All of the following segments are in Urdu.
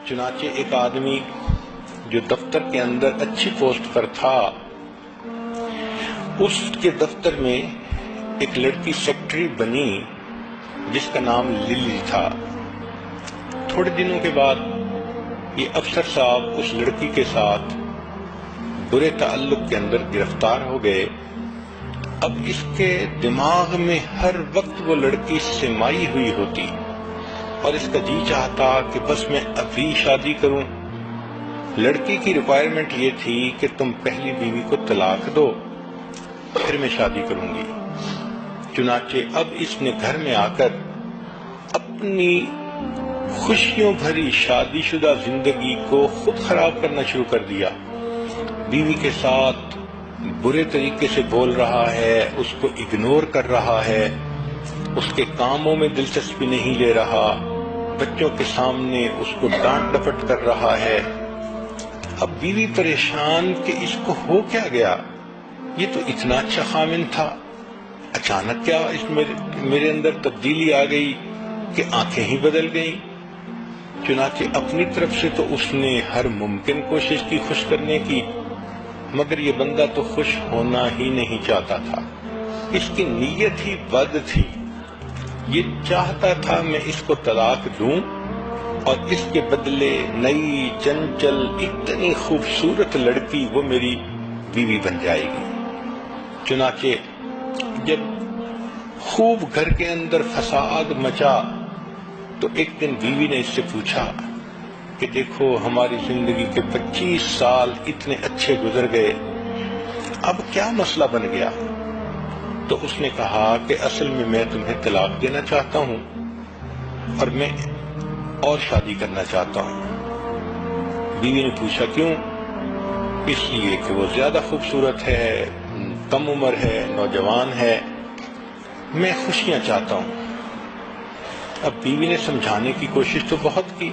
چنانچہ ایک آدمی جو دفتر کے اندر اچھی پوسٹ پر تھا، اس کے دفتر میں ایک لڑکی سیکرٹری بنی جس کا نام للی تھا۔ تھوڑے دنوں کے بعد یہ افسر صاحب اس لڑکی کے ساتھ برے تعلق کے اندر گرفتار ہو گئے۔ اب اس کے دماغ میں ہر وقت وہ لڑکی سمائی ہوئی ہوتی اور اس کا جی چاہتا کہ بس میں ابھی شادی کروں۔ لڑکی کی ریکوائرمنٹ یہ تھی کہ تم پہلی بیوی کو طلاق دو، پھر میں شادی کروں گی۔ چنانچہ اب اس نے گھر میں آ کر اپنی خوشیوں بھری شادی شدہ زندگی کو خود خراب کرنا شروع کر دیا۔ بیوی کے ساتھ برے طریقے سے بول رہا ہے، اس کو اگنور کر رہا ہے، اس کے کاموں میں دلچسپی نہیں لے رہا، بچوں کے سامنے اس کو ڈانٹ ڈپٹ کر رہا ہے۔ اب بیوی پریشان کہ اس کو ہو کیا گیا، یہ تو اتنا اچھا خامن تھا، اچانک کیا اس میرے اندر تبدیلی آ گئی کہ آنکھیں ہی بدل گئیں۔ چنانچہ اپنی طرف سے تو اس نے ہر ممکن کوشش کی خوش کرنے کی، مگر یہ بندہ تو خوش ہونا ہی نہیں چاہتا تھا۔ اس کی نیت ہی بد تھی، یہ چاہتا تھا میں اس کو طلاق دوں اور اس کے بدلے نئی چنچل اتنی خوبصورت لڑکی وہ میری بیوی بن جائے گی۔ چنانچہ جب خوب گھر کے اندر فساد مچا تو ایک دن بیوی نے اس سے پوچھا کہ دیکھو ہماری زندگی کے 25 سال اتنے اچھے گزر گئے، اب کیا مسئلہ بن گیا؟ تو اس نے کہا کہ اصل میں تمہیں طلاق دینا چاہتا ہوں اور میں اور شادی کرنا چاہتا ہوں۔ بیوی نے پوچھا کیوں؟ اس لیے کہ وہ زیادہ خوبصورت ہے، کم عمر ہے، نوجوان ہے، میں خوشیاں چاہتا ہوں۔ اب بیوی نے سمجھانے کی کوشش تو بہت کی،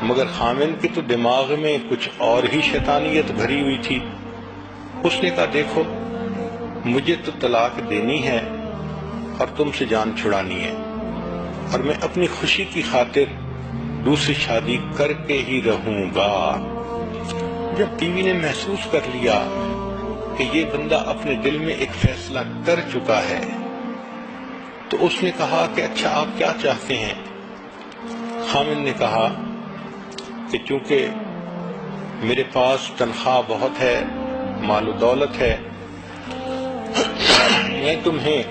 مگر خامن کے تو دماغ میں کچھ اور ہی شیطانیت بھری ہوئی تھی۔ اس نے کہا دیکھو مجھے تو طلاق دینی ہے اور تم سے جان چھڑانی ہے، اور میں اپنی خوشی کی خاطر دوسری شادی کر کے ہی رہوں گا۔ جب بیوی نے محسوس کر لیا کہ یہ بندہ اپنے دل میں ایک فیصلہ کر چکا ہے تو اس نے کہا کہ اچھا آپ کیا چاہتے ہیں؟ خامن نے کہا کہ چونکہ میرے پاس تنخواہ بہت ہے، مال و دولت ہے، میں تمہیں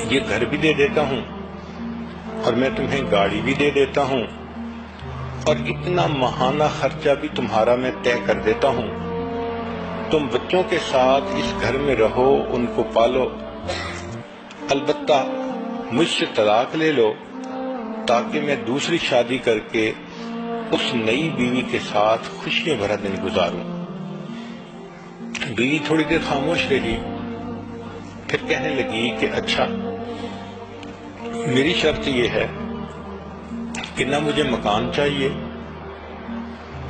یہ گھر بھی دے دیتا ہوں اور میں تمہیں گاڑی بھی دے دیتا ہوں اور اتنا ماہانہ خرچہ بھی تمہارا میں طے کر دیتا ہوں، تم بچوں کے ساتھ اس گھر میں رہو، ان کو پالو، البتہ مجھ سے طلاق لے لو تاکہ میں دوسری شادی کر کے اس نئی بیوی کے ساتھ خوشیاں بھرا دن گزاروں۔ بیوی تھوڑی دیر خاموش رہی، پھر کہنے لگی کہ اچھا میری شرط یہ ہے کہ نہ مجھے مکان چاہیے،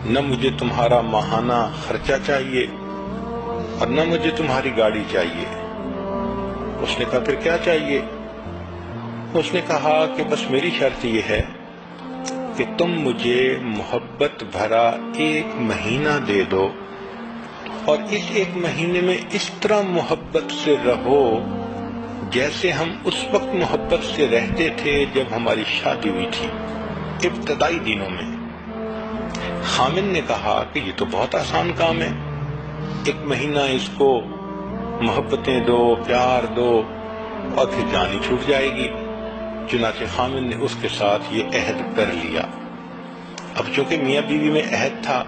نہ مجھے تمہارا ماہانہ خرچہ چاہیے اور نہ مجھے تمہاری گاڑی چاہیے۔ اس نے کہا پھر کیا چاہیے؟ اس نے کہا کہ بس میری شرط یہ ہے کہ تم مجھے محبت بھرا 1 مہینہ دے دو اور اس 1 مہینے میں اس طرح محبت سے رہو جیسے ہم اس وقت محبت سے رہتے تھے جب ہماری شادی ہوئی تھی، ابتدائی دنوں میں۔ خامن نے کہا کہ یہ تو بہت آسان کام ہے، 1 مہینہ اس کو محبتیں دو، پیار دو اور پھر جان ہی چھوٹ جائے گی۔ چنانچہ خامن نے اس کے ساتھ یہ عہد کر لیا۔ اب چونکہ میاں بیوی میں عہد تھا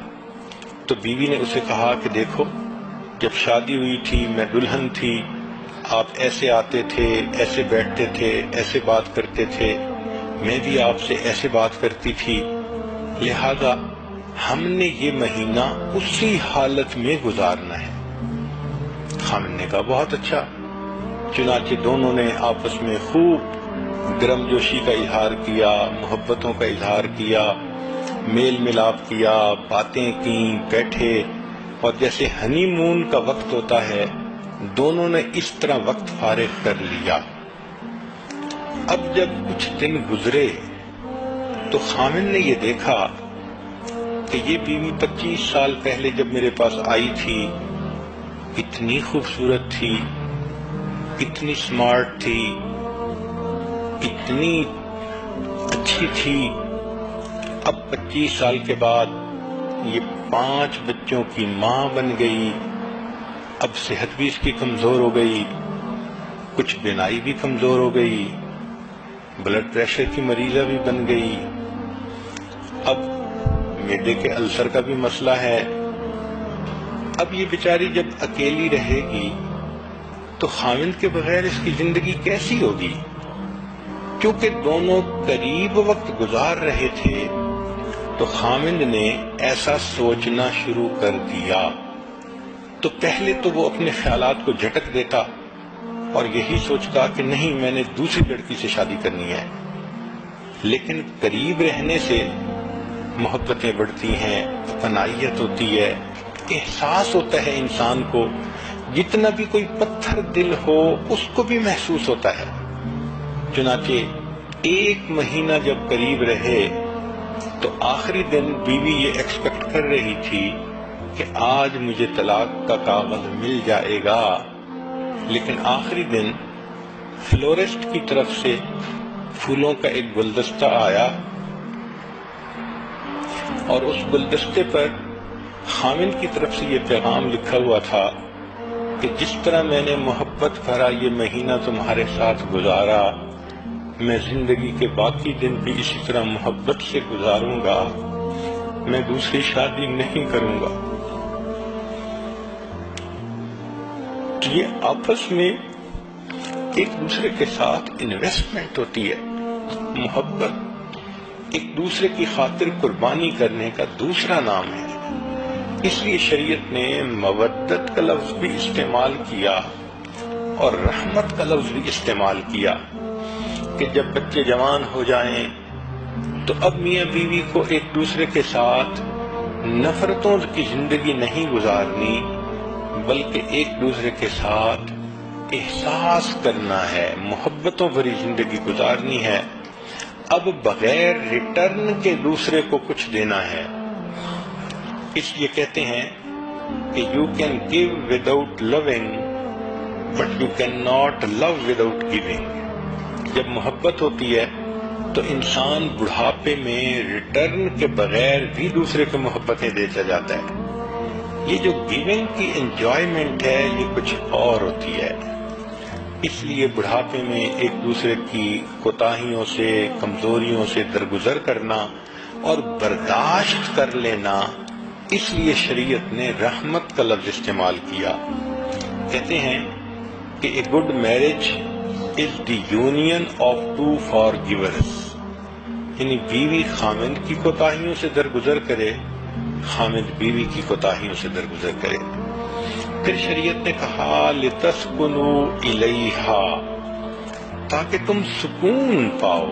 تو بیوی نے اسے کہا کہ دیکھو جب شادی ہوئی تھی میں دلہن تھی، آپ ایسے آتے تھے، ایسے بیٹھتے تھے، ایسے بات کرتے تھے، میں بھی آپ سے ایسے بات کرتی تھی، لہذا ہم نے یہ مہینہ اسی حالت میں گزارنا ہے۔ خامن نے کہا بہت اچھا۔ چنانچہ دونوں نے آپس میں خوب گرم جوشی کا اظہار کیا، محبتوں کا اظہار کیا، میل ملاپ کیا، باتیں کیں، بیٹھے، اور جیسے ہنی مون کا وقت ہوتا ہے دونوں نے اس طرح وقت فارغ کر لیا۔ اب جب کچھ دن گزرے تو خامد نے یہ دیکھا کہ یہ بیوی 25 سال پہلے جب میرے پاس آئی تھی اتنی خوبصورت تھی، اتنی سمارٹ تھی، اتنی اچھی تھی، اب 25 سال کے بعد یہ 5 بچوں کی ماں بن گئی، اب صحت بھی اس کی کمزور ہو گئی، کچھ بینائی بھی کمزور ہو گئی، بلڈ پریشر کی مریضہ بھی بن گئی، اب معدے کے السر کا بھی مسئلہ ہے۔ اب یہ بیچاری جب اکیلی رہے گی تو خاوند کے بغیر اس کی زندگی کیسی ہوگی؟ کیونکہ دونوں قریب وقت گزار رہے تھے تو خاوند نے ایسا سوچنا شروع کر دیا۔ تو پہلے تو وہ اپنے خیالات کو جھٹک دیتا اور یہی سوچتا کہ نہیں میں نے دوسری لڑکی سے شادی کرنی ہے، لیکن قریب رہنے سے محبتیں بڑھتی ہیں، اپنائیت ہوتی ہے، احساس ہوتا ہے انسان کو، جتنا بھی کوئی پتھر دل ہو اس کو بھی محسوس ہوتا ہے۔ چنانچہ 1 مہینہ جب قریب رہے تو آخری دن بیوی یہ ایکسپیکٹ کر رہی تھی کہ آج مجھے طلاق کا کاغذ مل جائے گا، لیکن آخری دن فلورسٹ کی طرف سے پھولوں کا ایک گلدستہ آیا اور اس گلدستے پر خاوند کی طرف سے یہ پیغام لکھا ہوا تھا کہ جس طرح میں نے محبت بھرا یہ مہینہ تمہارے ساتھ گزارا، میں زندگی کے باقی دن بھی اسی طرح محبت سے گزاروں گا، میں دوسری شادی نہیں کروں گا۔ تو یہ آپس میں ایک دوسرے کے ساتھ انویسٹمنٹ ہوتی ہے، محبت ایک دوسرے کی خاطر قربانی کرنے کا دوسرا نام ہے۔ اس لیے شریعت نے مودت کا لفظ بھی استعمال کیا اور رحمت کا لفظ بھی استعمال کیا کہ جب بچے جوان ہو جائیں تو اب میاں بیوی کو ایک دوسرے کے ساتھ نفرتوں کی زندگی نہیں گزارنی، بلکہ ایک دوسرے کے ساتھ احساس کرنا ہے، محبتوں بھری زندگی گزارنی ہے۔ اب بغیر ریٹرن کے دوسرے کو کچھ دینا ہے۔ اس لیے کہتے ہیں کہ you can give without loving but you cannot love without giving۔ جب محبت ہوتی ہے تو انسان بڑھاپے میں ریٹرن کے بغیر بھی دوسرے کو محبتیں دیتا جاتا ہے۔ یہ جو گیونگ کی انجوائمنٹ ہے یہ کچھ اور ہوتی ہے۔ اس لیے بڑھاپے میں ایک دوسرے کی کوتاہیوں سے، کمزوریوں سے درگزر کرنا اور برداشت کر لینا، اس لیے شریعت نے رحمت کا لفظ استعمال کیا۔ کہتے ہیں کہ a good marriage is the union of 2 forgivers، یعنی بیوی خاوند کی کوتاہیوں سے درگزر کرے، خاوند بیوی کی کوتاہیوں سے درگزر کرے۔ پھر شریعت نے کہا لِتَسْكُنُوا إِلَيْهَا، تاکہ تم سکون پاؤ۔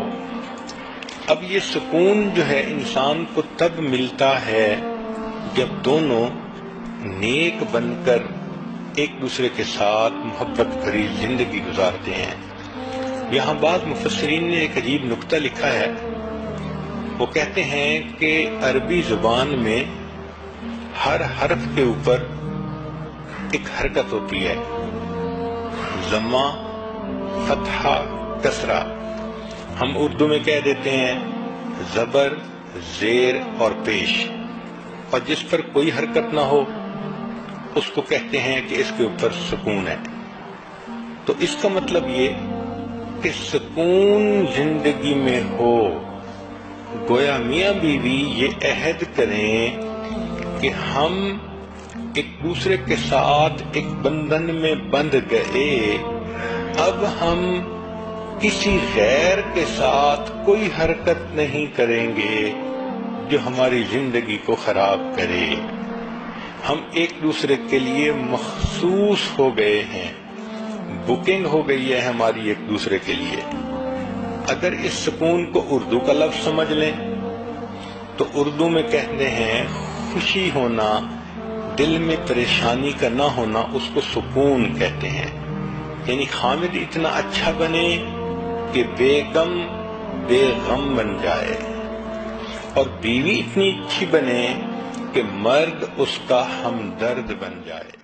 اب یہ سکون جو ہے انسان کو تب ملتا ہے جب دونوں نیک بن کر ایک دوسرے کے ساتھ محبت بھری زندگی گزارتے ہیں۔ یہاں بعض مفسرین نے ایک عجیب نکتہ لکھا ہے، وہ کہتے ہیں کہ عربی زبان میں ہر حرف کے اوپر ایک حرکت ہوتی ہے، ضمہ، فتحہ، کسرہ۔ ہم اردو میں کہہ دیتے ہیں زبر، زیر اور پیش، اور جس پر کوئی حرکت نہ ہو اس کو کہتے ہیں کہ اس کے اوپر سکون ہے۔ تو اس کا مطلب یہ کہ سکون زندگی میں ہو۔ گویا میاں بیوی یہ عہد کریں کہ ہم ایک دوسرے کے ساتھ ایک بندھن میں بندھ گئے، اب ہم کسی غیر کے ساتھ کوئی حرکت نہیں کریں گے جو ہماری زندگی کو خراب کرے۔ ہم ایک دوسرے کے لیے مخصوص ہو گئے ہیں، بکنگ ہو گئی ہے ہماری ایک دوسرے کے لیے۔ اگر اس سکون کو اردو کا لفظ سمجھ لیں تو اردو میں کہتے ہیں خوشی ہونا، دل میں پریشانی کا نہ ہونا، اس کو سکون کہتے ہیں۔ یعنی خامد اتنا اچھا بنے کہ بے غم بے غم بن جائے، اور بیوی اتنی اچھی بنے کہ مرد اس کا ہمدرد بن جائے۔